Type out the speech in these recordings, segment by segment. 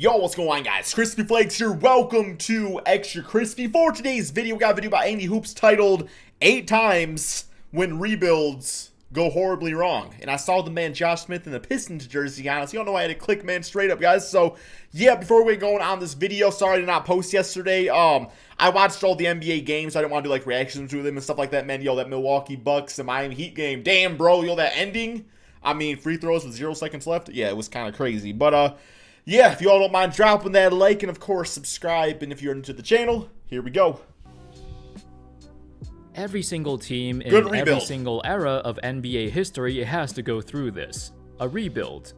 Yo, what's going on, guys? Crispy Flakes here. Welcome to Extra Crispy. For today's video, we got a video by Andy Hoops titled 8 Times When Rebuilds Go Horribly Wrong. And I saw the man Josh Smith in the Pistons jersey on. So you don't know I had to click, man, straight up, guys. So, yeah, before we get going on this video, sorry I did not post yesterday. I watched all the NBA games. So I didn't want to do, like, reactions to them and stuff like that, man. Yo, that Milwaukee Bucks and Miami Heat game. Damn, bro. Yo, that ending. I mean, free throws with 0 seconds left. Yeah, it was kind of crazy. But, yeah, if you all don't mind dropping that like and, of course, subscribe. And if you're into the channel, here we go. Every single team in every single era of NBA history has to go through this. A rebuild.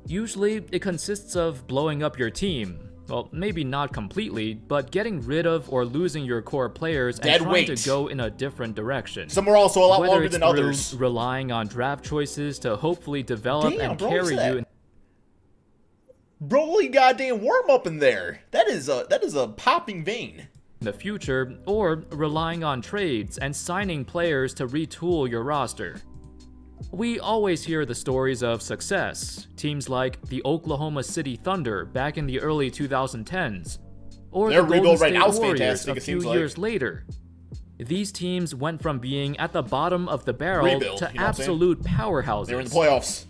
Usually, it consists of blowing up your team. Well, maybe not completely, but getting rid of or losing your core players and trying to go in a different direction. Some are also a lot longer than others. Whether it's relying on draft choices to hopefully develop and carry you. Bro, holy goddamn worm up in there. That is a popping vein. In the future, or relying on trades and signing players to retool your roster. We always hear the stories of success, teams like the Oklahoma City Thunder back in the early 2010s, or the Golden State Warriors a few years later. These teams went from being at the bottom of the barrel to absolute powerhouses. They were in the playoffs.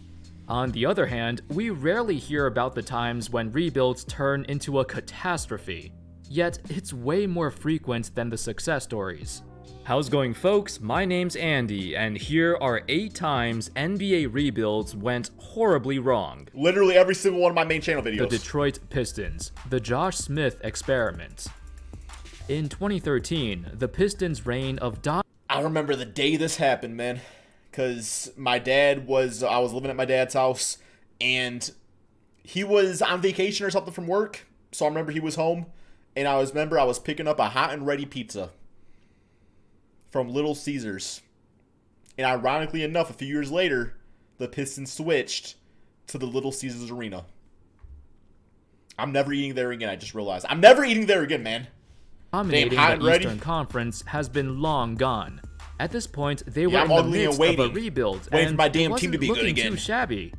On the other hand, we rarely hear about the times when rebuilds turn into a catastrophe. Yet, it's way more frequent than the success stories. How's it going, folks? My name's Andy, and here are 8 times NBA rebuilds went horribly wrong. Literally every single one of my main channel videos. The Detroit Pistons, the Josh Smith experiment. In 2013, the Pistons' reign of I remember the day this happened, man. Because I was living at my dad's house, and he was on vacation or something from work. So I remember he was home, and I was picking up a hot and ready pizza from Little Caesars. And ironically enough, a few years later, the Pistons switched to the Little Caesars Arena. I'm never eating there again, I just realized. I'm never eating there again, man. Dominating the Eastern Conference has been long gone. At this point, they were in the midst of a rebuild, and it wasn't looking too shabby.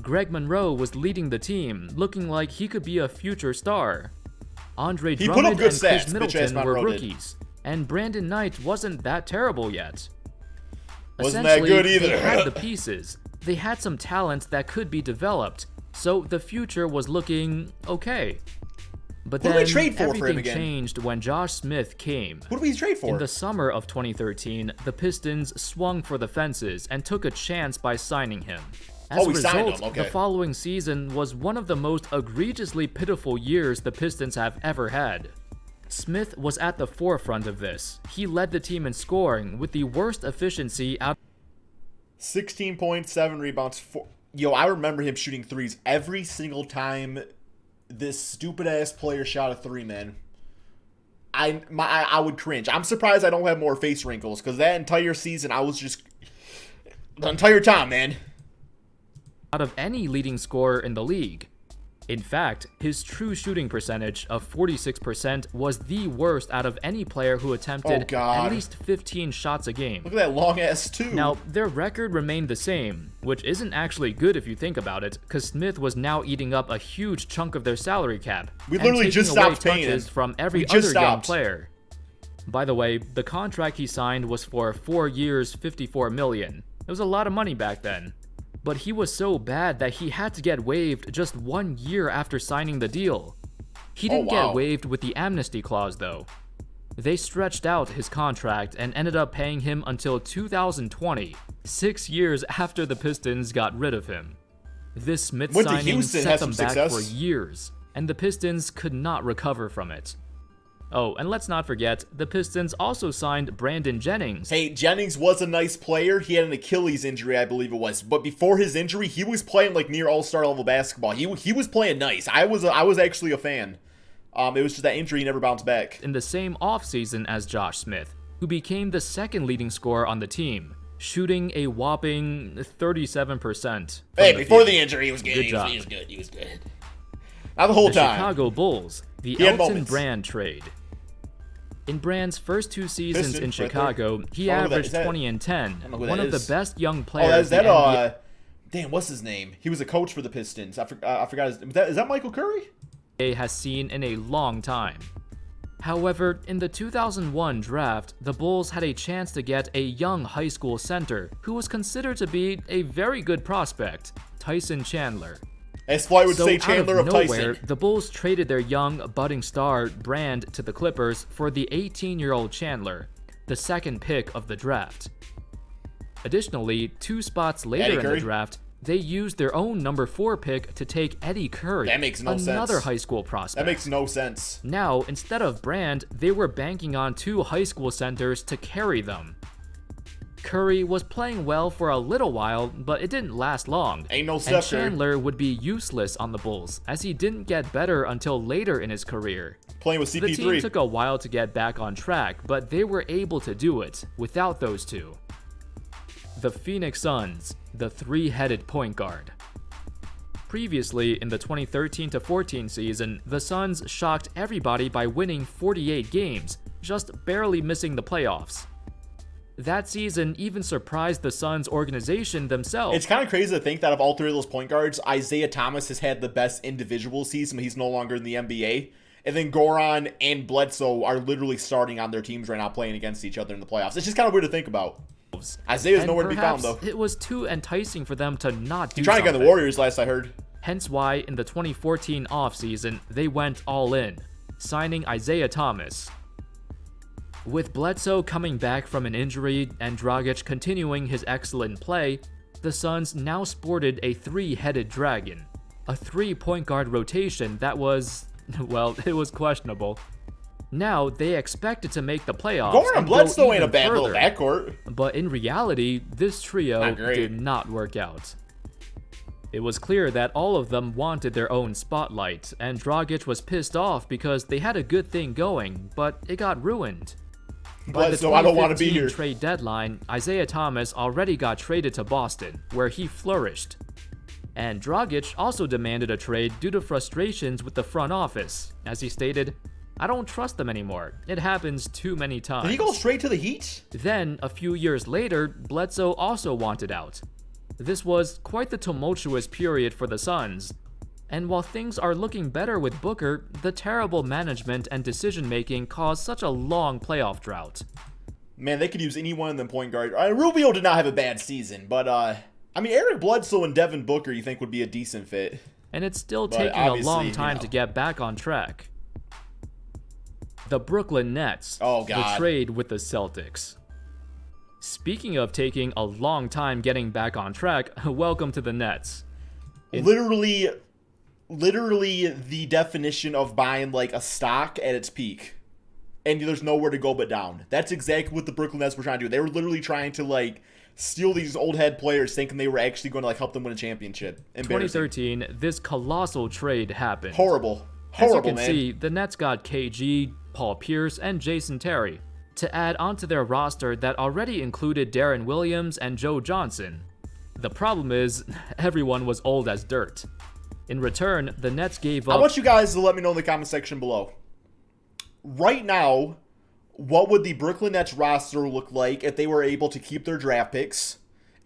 Greg Monroe was leading the team, looking like he could be a future star. Andre Drummond and Chris Middleton were rookies, and Brandon Knight wasn't that terrible yet. Wasn't that good either. They had the pieces. They had some talent that could be developed, so the future was looking okay. But then everything changed when Josh Smith came. What did we trade for? In the summer of 2013, the Pistons swung for the fences and took a chance by signing him. As a result, the following season was one of the most egregiously pitiful years the Pistons have ever had. Smith was at the forefront of this. He led the team in scoring with the worst efficiency out. 16.7 rebounds. Yo, I remember him shooting threes every single time this stupid-ass player shot a 3, man. I would cringe. I'm surprised I don't have more face wrinkles, because that entire season, I was just... The entire time, man. Out of any leading scorer in the league. In fact, his true shooting percentage of 46% was the worst out of any player who attempted at least 15 shots a game. Look at that long-ass 2. Now, their record remained the same, which isn't actually good if you think about it, because Smith was now eating up a huge chunk of their salary cap. We literally just stopped paying him from every other young player. By the way, the contract he signed was for 4 years, $54 million. It was a lot of money back then. But he was so bad that he had to get waived just 1 year after signing the deal. He didn't get waived with the amnesty clause, though. They stretched out his contract and ended up paying him until 2020, 6 years after the Pistons got rid of him. This Smith signing set them back for years, and the Pistons could not recover from it. Oh, and let's not forget, the Pistons also signed Brandon Jennings. Hey, Jennings was a nice player. He had an Achilles injury, I believe it was. But before his injury, he was playing like near all-star level basketball. He was playing nice. I was actually a fan. It was just that injury, he never bounced back. In the same offseason as Josh Smith, who became the second leading scorer on the team, shooting a whopping 37%. Hey, before the injury, he was good. He was good. Not the whole time. Chicago Bulls, the Elton Brand trade. In Brand's first 2 seasons in Chicago, he averaged 20 and 10, one of the best young players in the NBA. Damn, what's his name? He was a coach for the Pistons. I forgot his name. Is that Michael Curry? has seen in a long time. However, in the 2001 draft, the Bulls had a chance to get a young high school center who was considered to be a very good prospect, Tyson Chandler. As Fly would say, Out Chandler of nowhere, Tyson. the Bulls traded their young budding star Brand to the Clippers for the 18-year-old Chandler, the second pick of the draft. Additionally, 2 spots later in the draft, they used their own number 4 pick to take Eddie Curry, That makes no sense. another high school prospect. That makes no sense. Now, instead of Brand, they were banking on 2 high school centers to carry them. Curry was playing well for a little while, but it didn't last long. Ain't no and Steph Curry. Chandler would be useless on the Bulls, as he didn't get better until later in his career. Playing with The CP3. team took a while to get back on track, but they were able to do it without those 2. The Phoenix Suns, the 3-headed point guard. Previously, in the 2013-14 season, the Suns shocked everybody by winning 48 games, just barely missing the playoffs. That season even surprised the Suns organization themselves. It's kind of crazy to think that of all 3 of those point guards, Isaiah Thomas has had the best individual season, but he's no longer in the NBA. And then Goran and Bledsoe are literally starting on their teams right now, playing against each other in the playoffs. It's just kind of weird to think about. Isaiah's nowhere to be found, though. It was too enticing for them to not do He's trying to get something. the Warriors, last I heard. Hence why, in the 2014 offseason, they went all in, signing Isaiah Thomas. With Bledsoe coming back from an injury and Dragic continuing his excellent play, the Suns now sported a 3-headed dragon. A 3-point guard rotation that was, well, it was questionable. Now, they expected to make the playoffs. Goran and Bledsoe ain't a bad further. little backcourt. But in reality, this trio did not work out. It was clear that all of them wanted their own spotlight, and Dragic was pissed off because they had a good thing going, but it got ruined. By the Bledsoe, I don't want to be 2015 here. trade deadline, Isaiah Thomas already got traded to Boston, where he flourished. And Dragic also demanded a trade due to frustrations with the front office, as he stated, "I don't trust them anymore. It happens too many times." Did he go straight to the Heat? Then, a few years later, Bledsoe also wanted out. This was quite the tumultuous period for the Suns. And while things are looking better with Booker, the terrible management and decision-making caused such a long playoff drought. Man, they could use any one of them point guards. Rubio did not have a bad season, but, I mean, Eric Bledsoe and Devin Booker you think would be a decent fit. And it's still But taking a obviously, long time to get back on track. The Brooklyn Nets. Oh, The God. trade with the Celtics. Speaking of taking a long time getting back on track, welcome to the Nets. Literally the definition of buying, like, a stock at its peak. And there's nowhere to go but down. That's exactly what the Brooklyn Nets were trying to do. They were literally trying to, like, steal these old head players thinking they were actually going to, like, help them win a championship. Embarrassing. 2013, this colossal trade happened. Horrible. As you Horrible, can man. see, the Nets got KG, Paul Pierce, and Jason Terry to add onto their roster that already included Darren Williams and Joe Johnson. The problem is, everyone was old as dirt. In return, the Nets gave up. I want you guys to let me know in the comment section below. Right now, what would the Brooklyn Nets roster look like if they were able to keep their draft picks?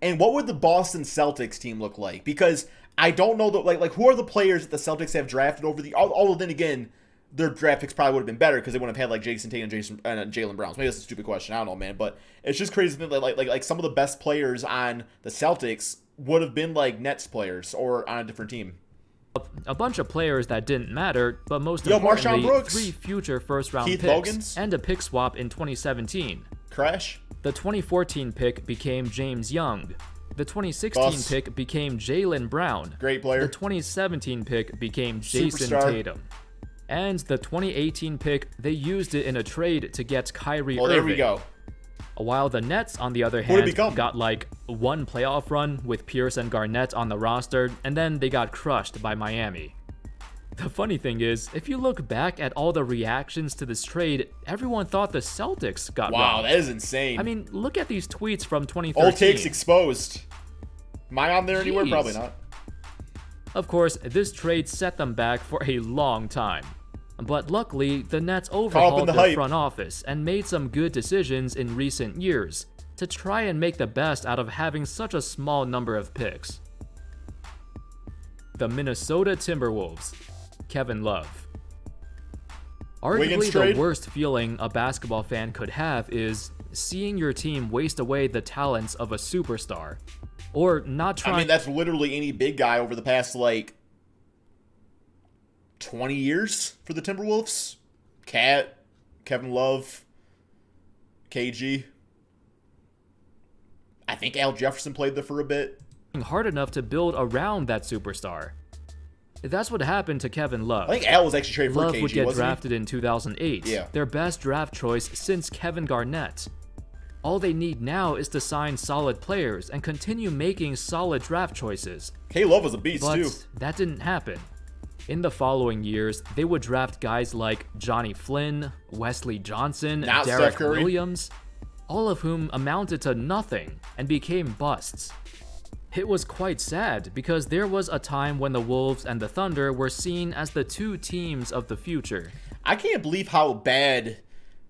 And what would the Boston Celtics team look like? Because I don't know, like who are the players that the Celtics have drafted over the... Although then again, their draft picks probably would have been better because they wouldn't have had like Jason Tatum and Jaylen Brown. So maybe that's a stupid question. I don't know, man. But it's just crazy that like some of the best players on the Celtics would have been like Nets players or on a different team. A bunch of players that didn't matter, but most Marshawn importantly, Brooks, 3 future first-round Keith picks Bogans, and a pick swap in 2017. Crash. The 2014 pick became James Young. The 2016 Bus. pick became Jaylen Brown. Great player. The 2017 pick became Jason Superstar. Tatum. And the 2018 pick, they used it in a trade to get Kyrie Well, Irving. there we go. While the Nets, on the other Who'd it hand, become? got like one playoff run with Pierce and Garnett on the roster, and then they got crushed by Miami. The funny thing is, if you look back at all the reactions to this trade, everyone thought the Celtics got Wow, wrong. that is insane. I mean, look at these tweets from 2013. Old takes exposed. Am I on there anywhere? Jeez. Probably not. Of course, this trade set them back for a long time. But luckily, the Nets overhauled the their hype. front office and made some good decisions in recent years to try and make the best out of having such a small number of picks. The Minnesota Timberwolves. Kevin Love. Wiggins Arguably, trade? the worst feeling a basketball fan could have is seeing your team waste away the talents of a superstar. Or not trying... I mean, that's literally any big guy over the past, like, 20 years for the Timberwolves. Cat, Kevin Love, KG. I think Al Jefferson played there for a bit. hard enough to build around that superstar. That's what happened to Kevin Love. I think Al was actually traded for Love KG, would get wasn't drafted in 2008, Yeah. their best draft choice since Kevin Garnett. All they need now is to sign solid players and continue making solid draft choices. K-Love was a beast, But too. that didn't happen. In the following years, they would draft guys like Johnny Flynn, Wesley Johnson, Not Steph Derek Curry. Williams, all of whom amounted to nothing and became busts. It was quite sad because there was a time when the Wolves and the Thunder were seen as the two teams of the future. I can't believe how bad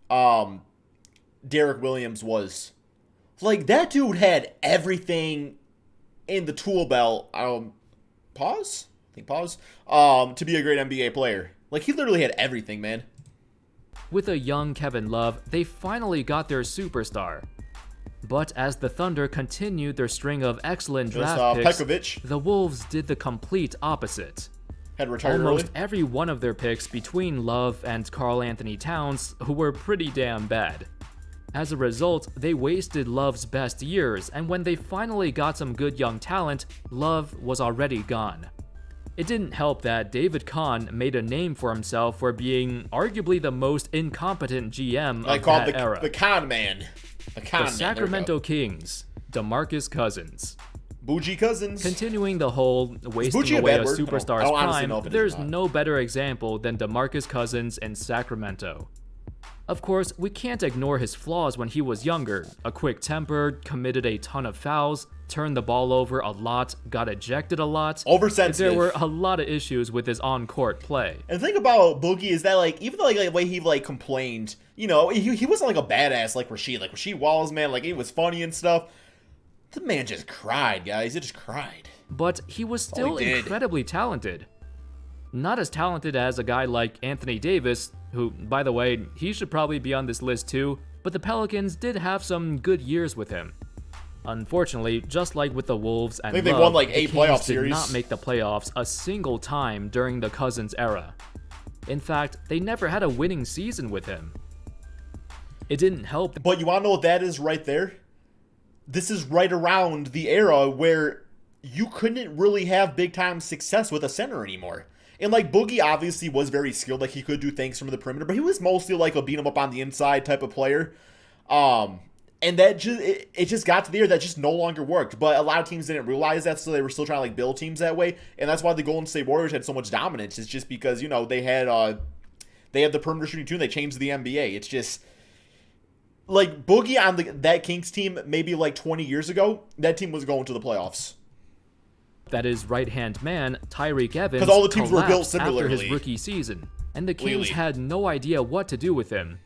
Derek Williams was. Like, that dude had everything in the tool belt. Pause? I think pause. To be a great NBA player. Like, he literally had everything, man. With a young Kevin Love, they finally got their superstar. But as the Thunder continued their string of excellent draft picks, Pekovic the Wolves did the complete opposite. had retired Almost early. every one of their picks between Love and Karl Anthony Towns who were pretty damn bad. As a result, they wasted Love's best years, and when they finally got some good young talent, Love was already gone. It didn't help that David Kahn made a name for himself for being arguably the most incompetent GM I of called that era. the con man. The con The man. Sacramento Kings, DeMarcus Cousins. Bougie Cousins. Continuing the whole wasting Bougie a away bad a word? superstar's I don't honestly know prime, if it is there's or not. no better example than DeMarcus Cousins in Sacramento. Of course, we can't ignore his flaws when he was younger. A quick-tempered, committed a ton of fouls, turned the ball over a lot, got ejected a lot. Oversensitive. There were a lot of issues with his on-court play. And the thing about Boogie is that, like, even though, like, the way he, like, complained, you know, he wasn't, like, a badass like Rasheed. Like, Rasheed Wallace, man, like, he was funny and stuff. The man just cried, guys. He just cried. But he was still he did. incredibly talented. Not as talented as a guy like Anthony Davis, who, by the way, he should probably be on this list too, but the Pelicans did have some good years with him. Unfortunately, just like with the Wolves and I think they Love, won, like, the 8 Kings playoff did series. not make the playoffs a single time during the Cousins era. In fact, they never had a winning season with him. It didn't help. But you want to know what that is right there? This is right around the era where you couldn't really have big-time success with a center anymore. And, like, Boogie obviously was very skilled. Like, he could do things from the perimeter, but he was mostly, like, a beat-him-up-on-the-inside type of player. And that just, it just got to the year that just no longer worked. But a lot of teams didn't realize that, so they were still trying to, like, build teams that way. And that's why the Golden State Warriors had so much dominance. It's just because, you know, they had the perimeter shooting too, and they changed the NBA. It's just... Like, Boogie on that Kings team, maybe like 20 years ago, that team was going to the playoffs. That his right-hand man, Tyreek Evans, 'Cause all the teams were built collapsed after similarly. his rookie season, and the Kings Really? had no idea what to do with him.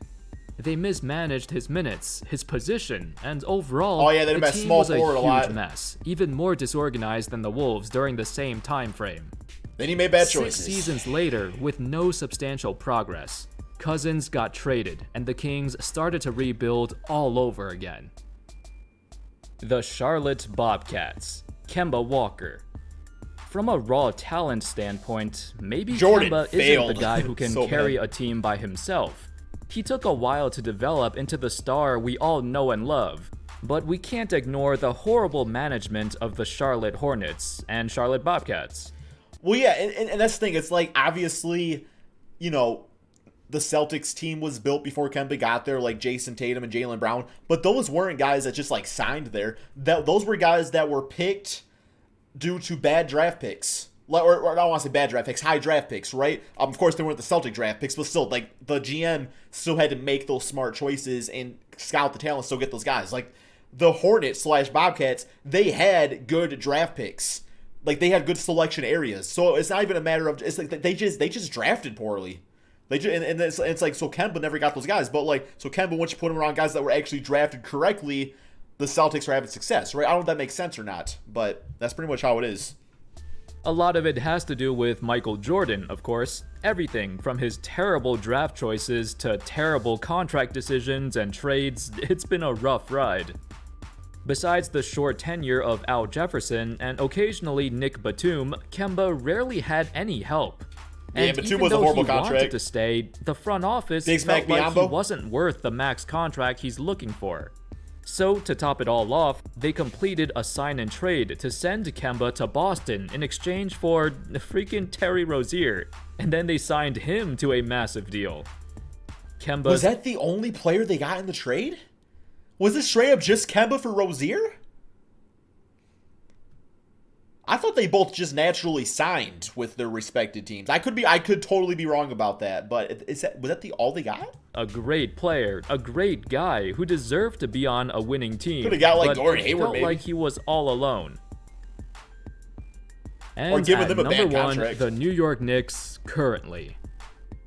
They mismanaged his minutes, his position, and overall, Oh, yeah, they the made team small was a forward a huge lot. mess, even more disorganized than the Wolves during the same time frame. Then he made bad 6 choices. seasons later, with no substantial progress, Cousins got traded, and the Kings started to rebuild all over again. The Charlotte Bobcats, Kemba Walker. From a raw talent standpoint, maybe Jordan Kemba isn't failed the guy who can so carry bad. a team by himself. He took a while to develop into the star we all know and love, but we can't ignore the horrible management of the Charlotte Hornets and Charlotte Bobcats. Well, yeah, and that's the thing. It's like, obviously, you know, the Celtics team was built before Kemba got there, like Jason Tatum and Jaylen Brown. But those weren't guys that just, like, signed there. Those were guys that were picked due to bad draft picks. Or I don't want to say bad draft picks, high draft picks, right? Of course, they weren't the Celtic draft picks, but still, like, the GM still had to make those smart choices and scout the talent, still get those guys. Like, the Hornets/Bobcats, they had good draft picks. Like, they had good selection areas. So it's not even a matter of, it's like they just drafted poorly. And it's like, so Kemba never got those guys. But, like, so Kemba, once you put him around guys that were actually drafted correctly, the Celtics are having success, right? I don't know if that makes sense or not, but that's pretty much how it is. A lot of it has to do with Michael Jordan, of course. Everything from his terrible draft choices to terrible contract decisions and trades, it's been a rough ride. Besides the short tenure of Al Jefferson and occasionally Nick Batum, Kemba rarely had any help. Yeah, And Batum even was a though horrible he contract. wanted to stay, the front office Big felt Smack like he Biyombo? wasn't worth the max contract he's looking for. So, to top it all off, they completed a sign and trade to send Kemba to Boston in exchange for freaking Terry Rozier, and then they signed him to a massive deal. Was that the only player they got in the trade? Was this straight up just Kemba for Rozier? I thought they both just naturally signed with their respected teams. I could totally be wrong about that, but was that all they got? A great player, a great guy who deserved to be on a winning team. Could have got like but Gordon it Hayward, felt maybe. like he was all alone. And Or giving at them a number bad one, contract. the New York Knicks currently.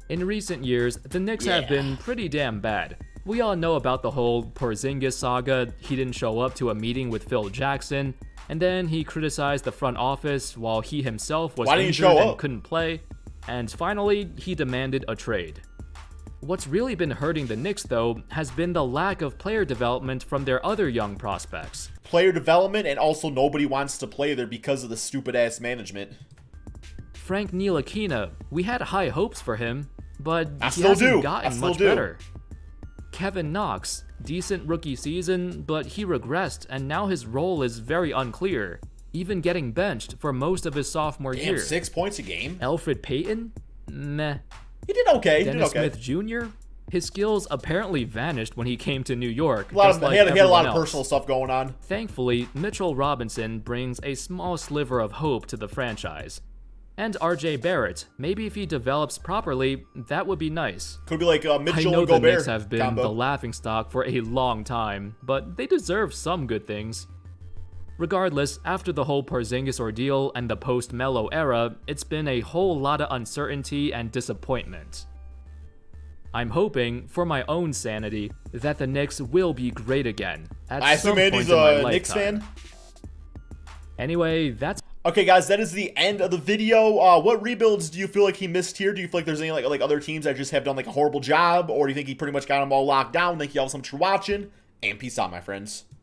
In recent years, the Knicks have been pretty damn bad. We all know about the whole Porzingis saga. He didn't show up to a meeting with Phil Jackson, and then he criticized the front office while he himself was injured and couldn't play, and finally, he demanded a trade. What's really been hurting the Knicks, though, has been the lack of player development from their other young prospects. Player development, and also nobody wants to play there because of the stupid-ass management. Frank Ntilikina, we had high hopes for him, but I he still hasn't do. gotten much better. Kevin Knox, decent rookie season, but he regressed and now his role is very unclear, even getting benched for most of his sophomore year. 6 points a game. Elfrid Payton? Meh. He did okay. Dennis Smith Jr.? His skills apparently vanished when he came to New York. He had a lot of personal stuff going on. Thankfully, Mitchell Robinson brings a small sliver of hope to the franchise. And RJ Barrett, maybe if he develops properly, that would be nice. Could be like Mitchell and Gobert. I know the Knicks have been combo. the laughingstock for a long time, but they deserve some good things. Regardless, after the whole Porzingis ordeal and the post-Melo era, it's been a whole lot of uncertainty and disappointment. I'm hoping, for my own sanity, that the Knicks will be great again at some point in my lifetime. Knicks fan? Anyway, that's... Okay, guys, that is the end of the video. What rebuilds do you feel like he missed here? Do you feel like there's any like other teams that just have done like a horrible job, or do you think he pretty much got them all locked down? Thank you all so much for watching, and peace out, my friends.